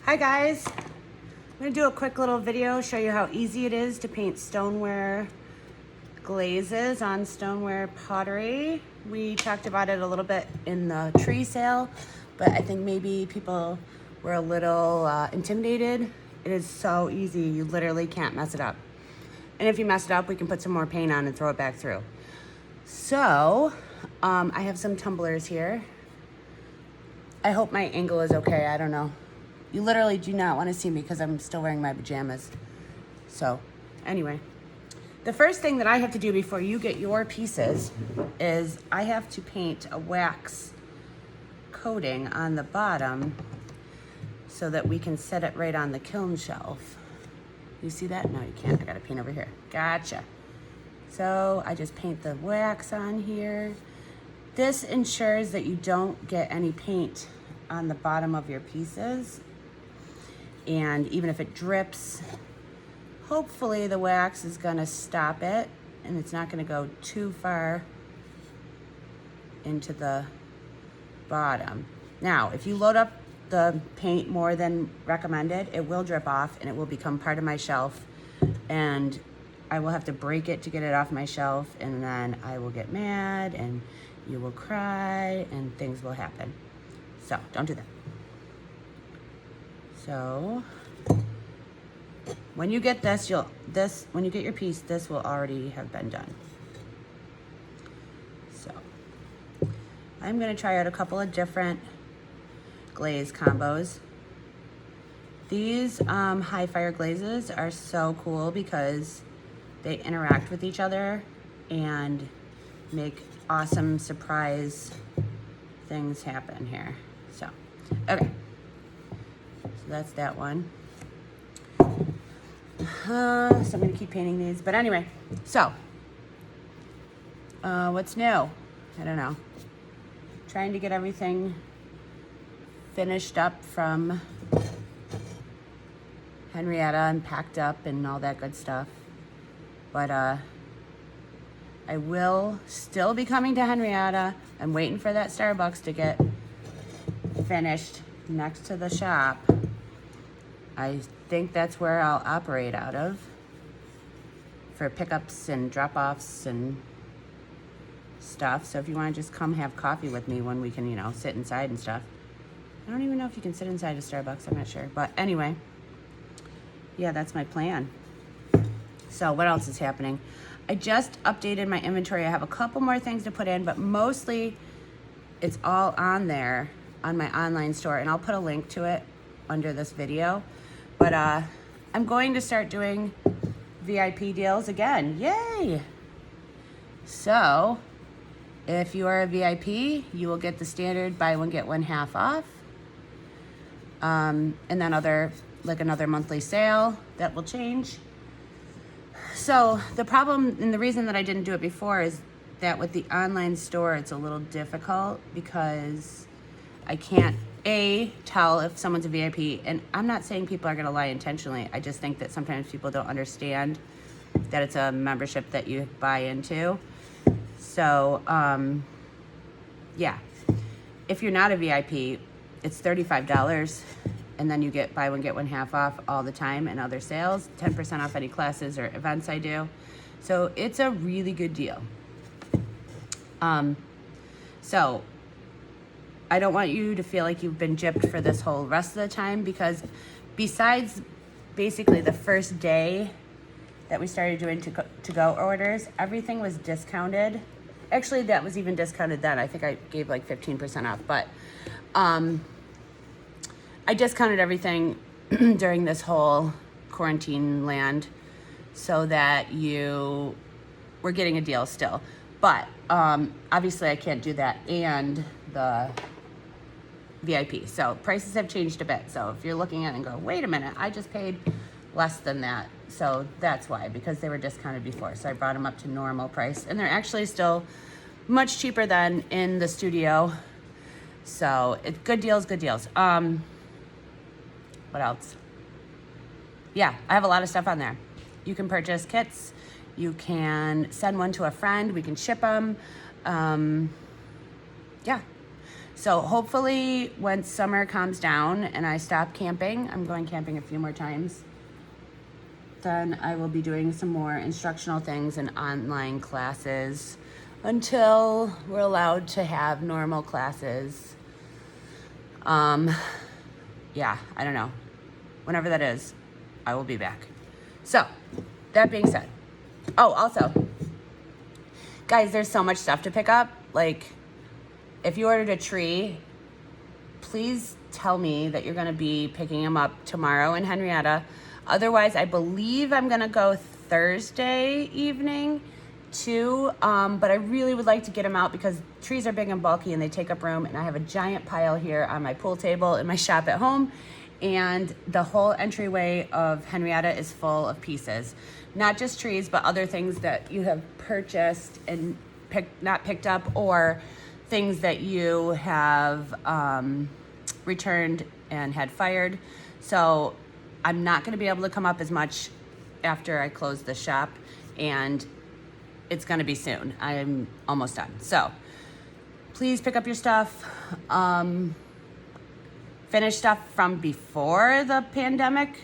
Hi guys, I'm going to do a quick little video, show you how easy it is to paint stoneware glazes on stoneware pottery. We talked about it a little bit in the tree sale, but I think maybe people were a little intimidated. It is so easy, you literally can't mess it up. And if you mess it up, we can put some more paint on and throw it back through. So, I have some tumblers here. I hope my angle is okay, I don't know. You literally do not want to see me because I'm still wearing my pajamas. So, anyway. The first thing that I have to do before you get your pieces is I have to paint a wax coating on the bottom so that we can set it right on the kiln shelf. You see that? No, you can't. I gotta paint over here. Gotcha. So I just paint the wax on here. This ensures that you don't get any paint on the bottom of your pieces. And even if it drips, hopefully the wax is gonna stop it and it's not gonna go too far into the bottom. Now, if you load up the paint more than recommended, it will drip off and it will become part of my shelf, and I will have to break it to get it off my shelf, and then I will get mad and you will cry and things will happen. So don't do that. So when you get this, when you get your piece, this will already have been done. So I'm gonna try out a couple of different glaze combos. These high fire glazes are so cool because they interact with each other and make awesome surprise things happen here. So, okay. So that's that one. So I'm gonna keep painting these, but anyway, so what's new? I don't know. Trying to get everything finished up from Henrietta and packed up and all that good stuff. But I will still be coming to Henrietta. I'm waiting for that Starbucks to get finished next to the shop. I think that's where I'll operate out of for pickups and drop-offs and stuff. So if you want to just come have coffee with me when we can, you know, sit inside and stuff. I don't even know if you can sit inside a Starbucks, I'm not sure. But anyway, yeah, that's my plan. So what else is happening? I just updated my inventory. I have a couple more things to put in, but mostly it's all on there on my online store, and I'll put a link to it under this video. But I'm going to start doing VIP deals again. Yay! So if you are a VIP, you will get the standard buy one get one half off. And then another monthly sale that will change. So the problem and the reason that I didn't do it before is that with the online store, it's a little difficult because I can't tell if someone's a VIP, and I'm not saying people are gonna lie intentionally. I just think that sometimes people don't understand that it's a membership that you buy into. So, yeah, if you're not a VIP, it's $35, and then you get buy one, get one half off all the time and other sales, 10% off any classes or events I do. So it's a really good deal. So I don't want you to feel like you've been gypped for this whole rest of the time, because besides basically the first day that we started doing to-go orders, everything was discounted. Actually, that was even discounted then. I think I gave like 15% off, but I discounted everything during this whole quarantine land so that you were getting a deal still. But obviously I can't do that and the VIP. So prices have changed a bit. So if you're looking at it and go, wait a minute, I just paid less than that. So that's why, because they were discounted before. So I brought them up to normal price, and they're actually still much cheaper than in the studio. So it's good deals, good deals. What else? Yeah, I have a lot of stuff on there. You can purchase kits. You can send one to a friend. We can ship them. Yeah. So hopefully once summer calms down and I stop camping, I'm going camping a few more times, then I will be doing some more instructional things and online classes until we're allowed to have normal classes. Yeah, I don't know. Whenever that is, I will be back. So, that being said. Oh, also, guys, there's so much stuff to pick up. Like, if you ordered a tree, please tell me that you're going to be picking them up tomorrow in Henrietta. Otherwise, I believe I'm going to go Thursday evening too. But I really would like to get them out because trees are big and bulky and they take up room. And I have a giant pile here on my pool table in my shop at home. And the whole entryway of Henrietta is full of pieces. Not just trees, but other things that you have purchased and not picked up, or things that you have returned and had fired. So I'm not going to be able to come up as much after I close the shop, and it's going to be soon. I'm almost done. So please pick up your stuff. Finished stuff from before the pandemic.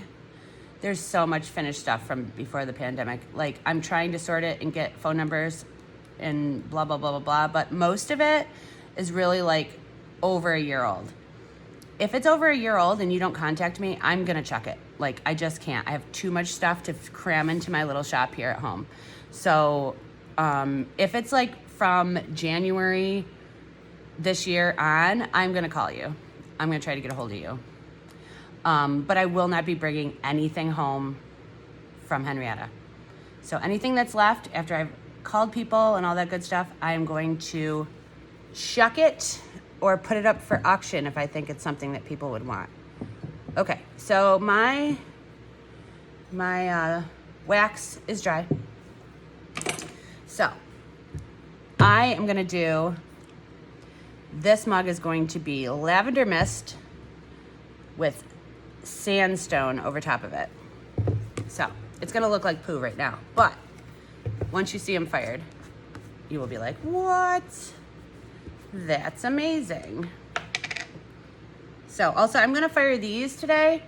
There's so much finished stuff from before the pandemic. Like, I'm trying to sort it and get phone numbers and blah, blah, blah, blah, blah. But most of it is really like over a year old. If it's over a year old and you don't contact me, I'm going to chuck it. Like, I just can't. I have too much stuff to cram into my little shop here at home. So if it's like from January this year on, I'm going to call you. I'm going to try to get a hold of you. But I will not be bringing anything home from Henrietta. So anything that's left after I've called people and all that good stuff, I am going to chuck it or put it up for auction if I think it's something that people would want. Okay, so my wax is dry. So I am going to do, this mug is going to be lavender mist with sandstone over top of it. So it's going to look like poo right now, but once you see them fired, you will be like, what? That's amazing. So also I'm going to fire these today.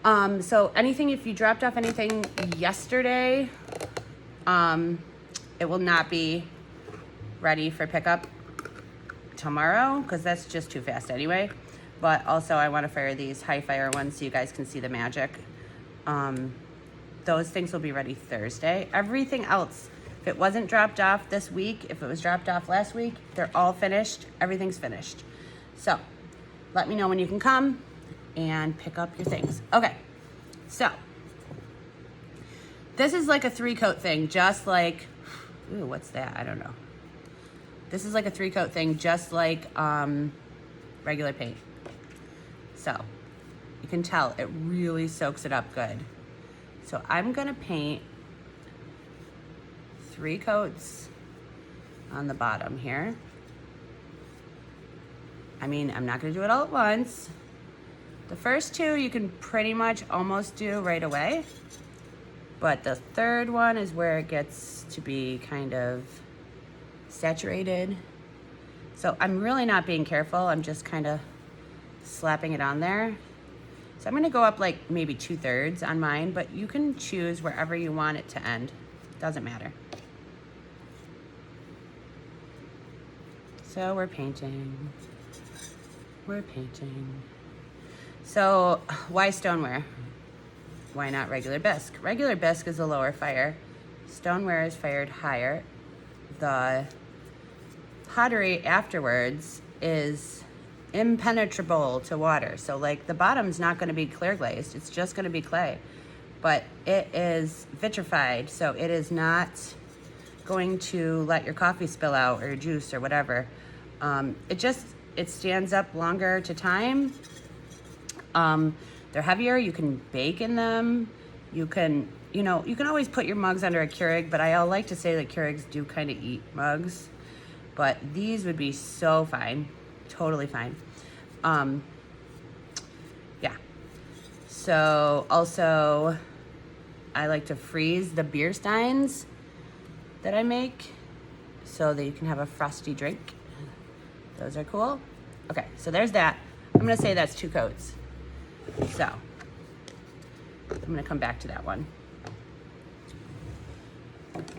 So anything, if you dropped off anything yesterday, it will not be ready for pickup tomorrow because that's just too fast anyway. But also I want to fire these high fire ones so you guys can see the magic. Those things will be ready Thursday. Everything else, if it wasn't dropped off this week, if it was dropped off last week, they're all finished. Everything's finished. So let me know when you can come and pick up your things. Okay, so this is like a 3-coat thing, just like, ooh, what's that? I don't know. This is like a 3-coat thing, just like regular paint. So you can tell it really soaks it up good. So I'm gonna paint 3 coats on the bottom here. I mean, I'm not gonna do it all at once. The first 2 you can pretty much almost do right away, but the third one is where it gets to be kind of saturated. So I'm really not being careful. I'm just kind of slapping it on there. So I'm gonna go up like maybe 2/3 on mine, but you can choose wherever you want it to end. Doesn't matter. So we're painting. We're painting. So why stoneware? Why not regular bisque? Regular bisque is a lower fire. Stoneware is fired higher. The pottery afterwards is impenetrable to water. So like the bottom's not going to be clear glazed. It's just going to be clay. But it is vitrified, so it is not going to let your coffee spill out or your juice or whatever. It stands up longer to time. They're heavier. You can bake in them. You can always put your mugs under a Keurig, but I like to say that Keurigs do kind of eat mugs. But these would be so fine, totally fine. Yeah. So also, I like to freeze the beer steins that I make so that you can have a frosty drink. Those are cool. Okay, so there's that. I'm gonna say that's 2 coats. So I'm gonna come back to that one.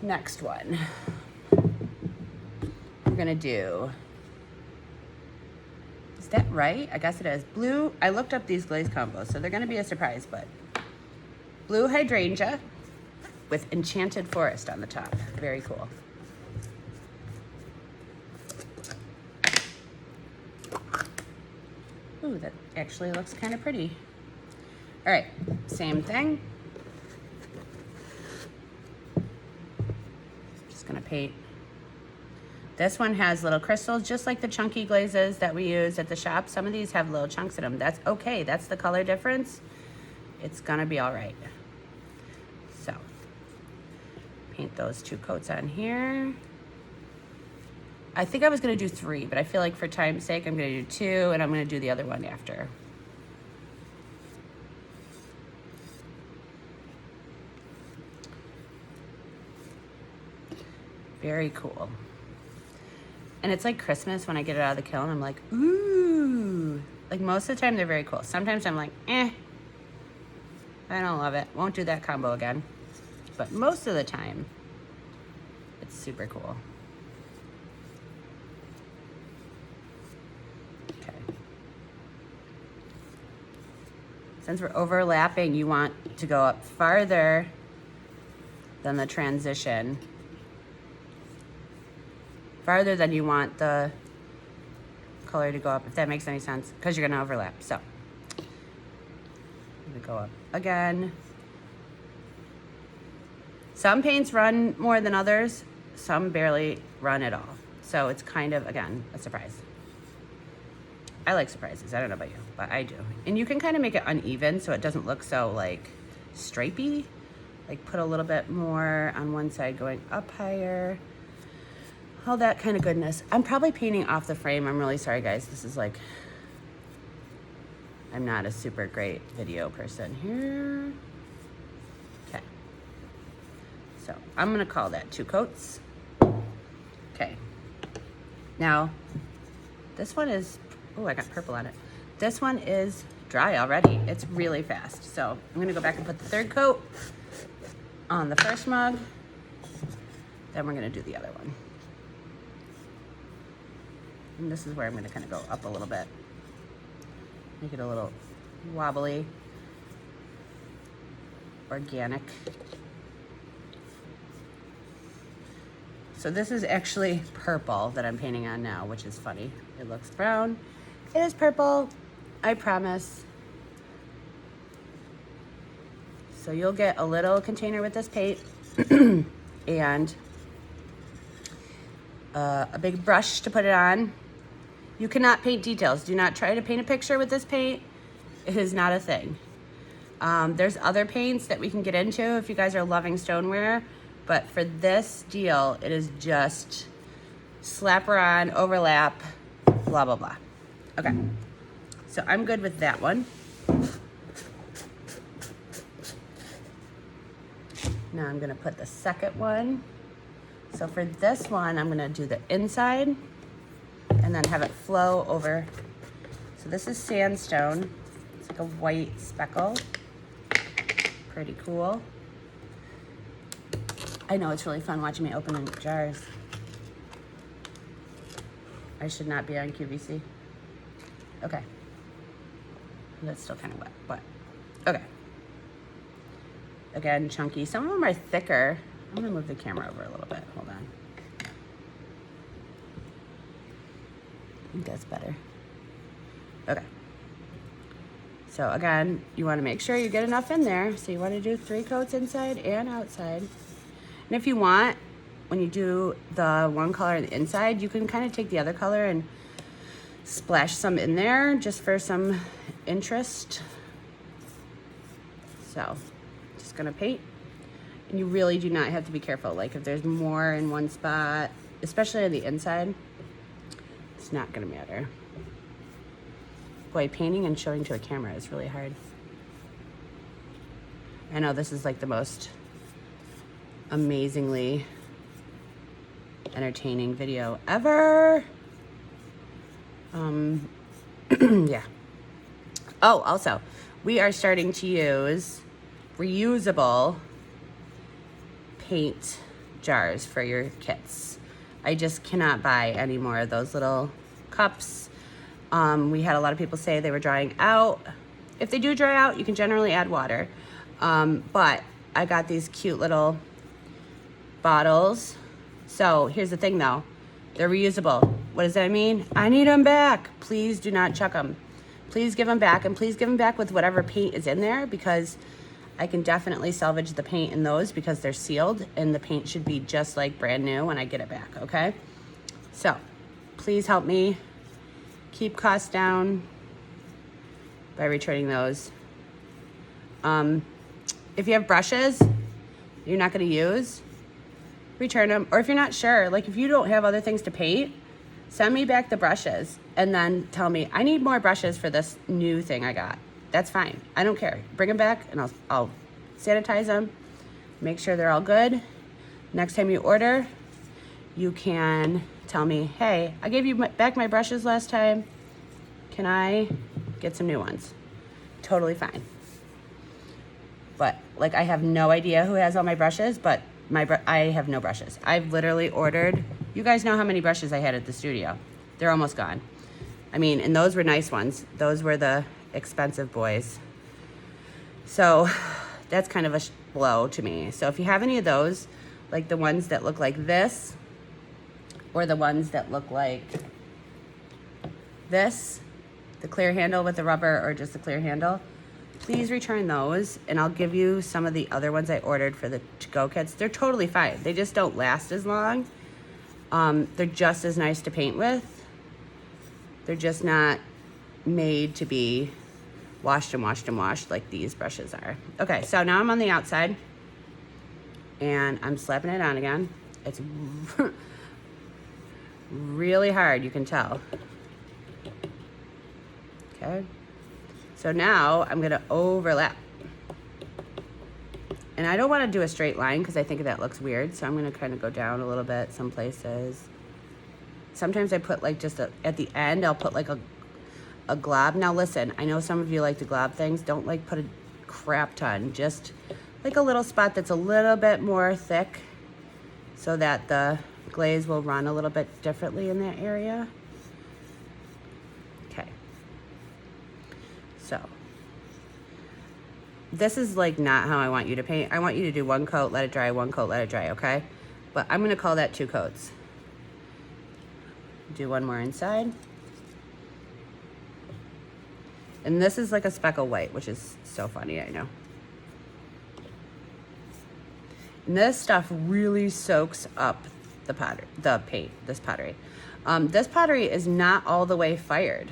Next one, we're gonna do, is that right? I guess it is. Blue, I looked up these glaze combos, so they're gonna be a surprise, but blue hydrangea with enchanted forest on the top. Very cool. Ooh, that actually looks kind of pretty. All right, same thing. Just gonna paint. This one has little crystals, just like the chunky glazes that we use at the shop. Some of these have little chunks in them. That's okay, that's the color difference. It's gonna be all right. So, paint those 2 coats on here. I think I was gonna do 3, but I feel like for time's sake, I'm gonna do 2, and I'm gonna do the other one after. Very cool. And it's like Christmas when I get it out of the kiln. I'm like, ooh. Like most of the time, they're very cool. Sometimes I'm like, I don't love it. Won't do that combo again. But most of the time, it's super cool. Okay. Since we're overlapping, you want to go up farther than the transition. Farther than you want the color to go up, if that makes any sense, because you're gonna overlap. So, I'm gonna go up again. Some paints run more than others, some barely run at all. So it's kind of, again, a surprise. I like surprises, I don't know about you, but I do. And you can kind of make it uneven so it doesn't look so like stripey. Like put a little bit more on one side going up higher. All that kind of goodness. I'm probably painting off the frame. I'm really sorry, guys. This is like, I'm not a super great video person here. Okay. So I'm gonna call that 2 coats. Okay. Now, this one is, oh, I got purple on it. This one is dry already. It's really fast. So I'm gonna go back and put the 3rd coat on the first mug. Then we're gonna do the other one. And this is where I'm going to kind of go up a little bit. Make it a little wobbly, organic. So this is actually purple that I'm painting on now, which is funny. It looks brown. It is purple, I promise. So you'll get a little container with this paint and a big brush to put it on. You cannot paint details. Do not try to paint a picture with this paint. It is not a thing. There's other paints that we can get into if you guys are loving stoneware, but for this deal, it is just slapper on, overlap, blah, blah, blah. Okay, so I'm good with that one. Now I'm gonna put the second one. So for this one, I'm gonna do the inside and then have it flow over. So this is sandstone. It's like a white speckle. Pretty cool. I know it's really fun watching me open jars. I should not be on QVC. Okay. That's still kind of wet, but okay. Again, chunky. Some of them are thicker. I'm gonna move the camera over a little bit. Hold on. I think that's better. Okay. So again, you wanna make sure you get enough in there. So you wanna do 3 coats inside and outside. And if you want, when you do the one color on the inside, you can kind of take the other color and splash some in there just for some interest. So, just gonna paint. And you really do not have to be careful. Like if there's more in one spot, especially on the inside, it's not gonna matter. Boy, painting and showing to a camera is really hard. I know this is like the most amazingly entertaining video ever. Yeah. Oh, also, we are starting to use reusable paint jars for your kits. I just cannot buy any more of those little cups. We had a lot of people say they were drying out. If they do dry out, you can generally add water. But I got these cute little bottles. So here's the thing though, they're reusable. What does that mean? I need them back. Please do not chuck them. Please give them back, and please give them back with whatever paint is in there, because I can definitely salvage the paint in those because they're sealed, and the paint should be just like brand new when I get it back, okay? So please help me keep costs down by returning those. If you have brushes you're not gonna use, return them. Or if you're not sure, like if you don't have other things to paint, send me back the brushes and then tell me, I need more brushes for this new thing I got. That's fine, I don't care. Bring them back and I'll sanitize them, make sure they're all good. Next time you order, you can tell me, hey, I gave you back my brushes last time. Can I get some new ones? Totally fine. But like, I have no idea who has all my brushes, but I have no brushes. I've literally ordered, you guys know how many brushes I had at the studio. They're almost gone. I mean, and those were nice ones. Those were the expensive boys. So that's kind of a blow to me. So if you have any of those, like the ones that look like this, or the ones that look like this, the clear handle with the rubber, or just the clear handle, please return those, and I'll give you some of the other ones I ordered for the to-go kits. They're totally fine. They just don't last as long. They're just as nice to paint with. They're just not made to be washed and washed and washed like these brushes are. Okay, so now I'm on the outside, and I'm slapping it on again. It's really hard, you can tell. Okay. So now I'm gonna overlap. And I don't wanna do a straight line because I think that looks weird. So I'm gonna kind of go down a little bit some places. Sometimes I put like just at the end, I'll put like a glob. Now listen, I know some of you like to glob things. Don't like put a crap ton. Just like a little spot that's a little bit more thick so that the glaze will run a little bit differently in that area. Okay. So this is like not how I want you to paint. I want you to do one coat, let it dry, one coat, let it dry, okay? But I'm gonna call that 2 coats. Do one more inside. And this is like a speckle white, which is so funny, I know. And this stuff really soaks up the paint, this pottery. This pottery is not all the way fired.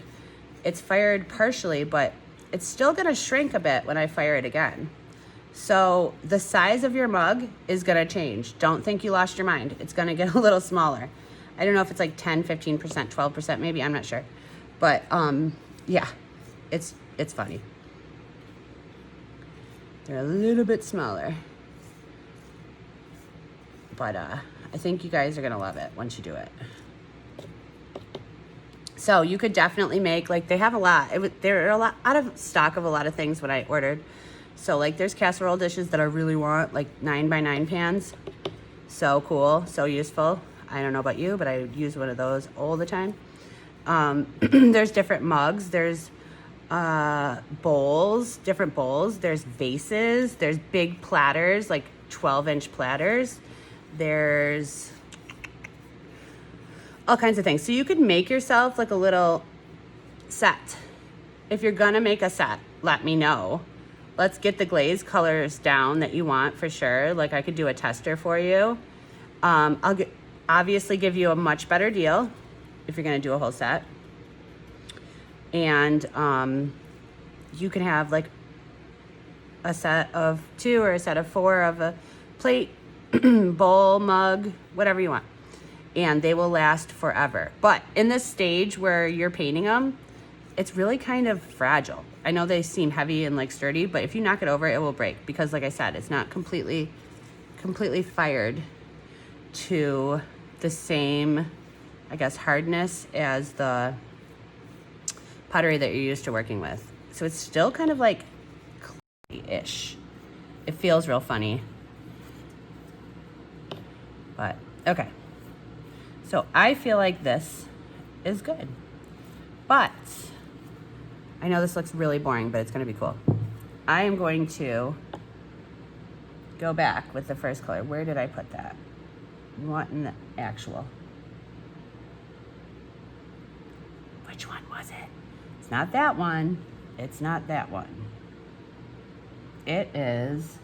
It's fired partially, but it's still gonna shrink a bit when I fire it again. So the size of your mug is gonna change. Don't think you lost your mind. It's gonna get a little smaller. I don't know if it's like 10, 15%, 12% maybe, I'm not sure. But yeah, it's funny. They're a little bit smaller. But I think you guys are gonna love it once you do it. So you could definitely make, like they have a lot. There are a lot out of stock of a lot of things when I ordered. So like there's casserole dishes that I really want, like 9x9 pans. So cool, so useful. I don't know about you, but I use one of those all the time. There's different mugs. There's bowls, different bowls. There's vases. There's big platters, like 12-inch platters. There's all kinds of things. So you could make yourself like a little set. If you're gonna make a set, let me know. Let's get the glaze colors down that you want for sure. Like I could do a tester for you. I'll obviously give you a much better deal if you're gonna do a whole set. And you can have like a set of 2 or a set of 4 of a plate, bowl, mug, whatever you want. And they will last forever. But in this stage where you're painting them, it's really kind of fragile. I know they seem heavy and like sturdy, but if you knock it over, it will break because like I said, it's not completely fired to the same, I guess, hardness as the pottery that you're used to working with. So it's still kind of like clay-ish. It feels real funny. But, okay. So I feel like this is good. But, I know this looks really boring, but it's gonna be cool. I am going to go back with the first color. Where did I put that? What in the actual? Which one was it? It's not that one. It's not that one. It is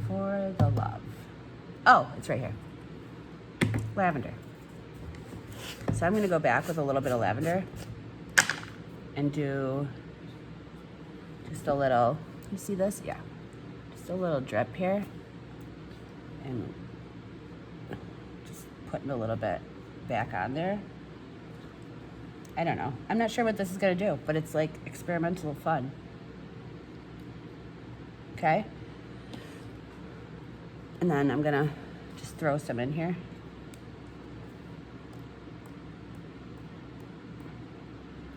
For the Love. Oh, it's right here. Lavender. So I'm gonna go back with a little bit of lavender and do just a little, you see this? Yeah. Just a little drip here. And just putting a little bit back on there. I don't know. I'm not sure what this is gonna do, but it's like experimental fun. Okay? And then I'm gonna just throw some in here.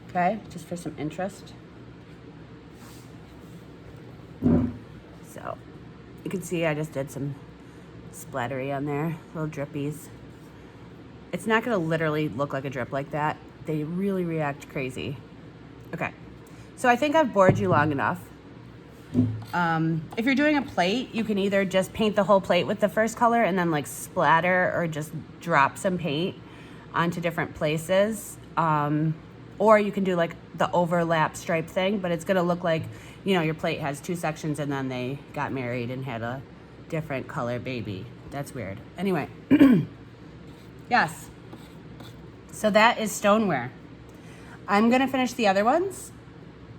Okay, just for some interest. So, you can see I just did some splattery on there, little drippies. It's not gonna literally look like a drip like that. They really react crazy. Okay, so I think I've bored you long enough. If you're doing a plate, you can either just paint the whole plate with the first color and then like splatter or just drop some paint onto different places. Or you can do like the overlap stripe thing, but it's gonna look like, you know, your plate has two sections and then they got married and had a different color baby. That's weird. Anyway, yes. So that is Stoneware. I'm gonna finish the other ones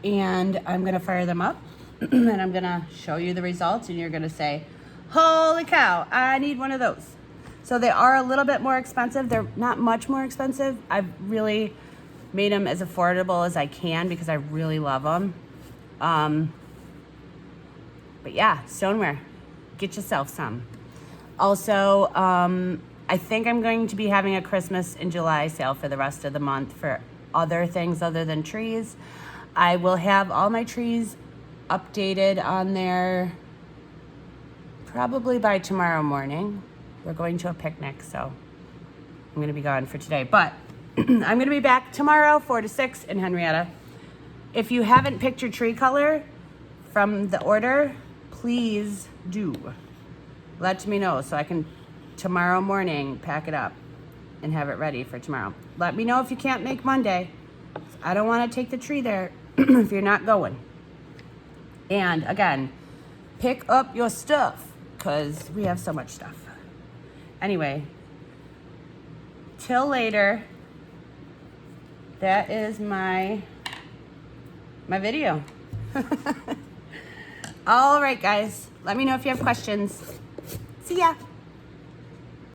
and I'm gonna fire them up and I'm gonna show you the results and you're gonna say, holy cow, I need one of those. So they are a little bit more expensive. They're not much more expensive. I've really made them as affordable as I can because I really love them. But yeah, Stoneware, get yourself some. Also, I think I'm going to be having a Christmas in July sale for the rest of the month for other things other than trees. I will have all my trees updated on there probably by tomorrow morning. We're going to a picnic, so I'm going to be gone for today. But I'm going to be back tomorrow, 4 to 6 in Henrietta. If you haven't picked your tree color from the order, please do. Let me know so I can tomorrow morning pack it up and have it ready for tomorrow. Let me know if you can't make Monday. I don't want to take the tree there if you're not going. And again, pick up your stuff because we have so much stuff. Anyway, till later. That is my video. All right, guys. Let me know if you have questions. See ya.